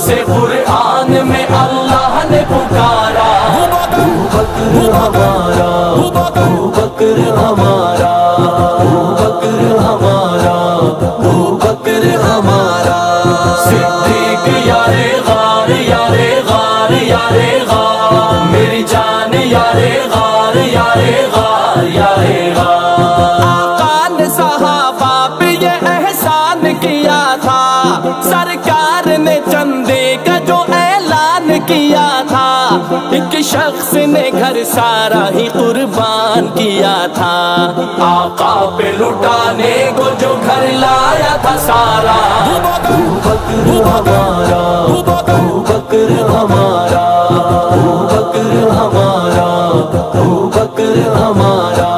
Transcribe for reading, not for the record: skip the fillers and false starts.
से कुरान में अल्लाह ने पुकारा, अबू बकर हमारा, अबू बकर हमारा, अबू बकर हमारा, अबू बकर हमारा। सिद्दीक यारे गार, यारे गार, यारे गार, मेरी जान यारे गार, यारे गार, यारे गार। आका ने सहाबा पे ये एहसान किया था, सरकार ने चंदे का जो ऐलान किया था, एक शख्स ने घर सारा ही कुर्बान किया था। आका पे लुटाने को जो घर लाया था सारा, अबू बकर हमारा, अबू बकर हमारा, अबू बकर हमारा, अबू बकर हमारा।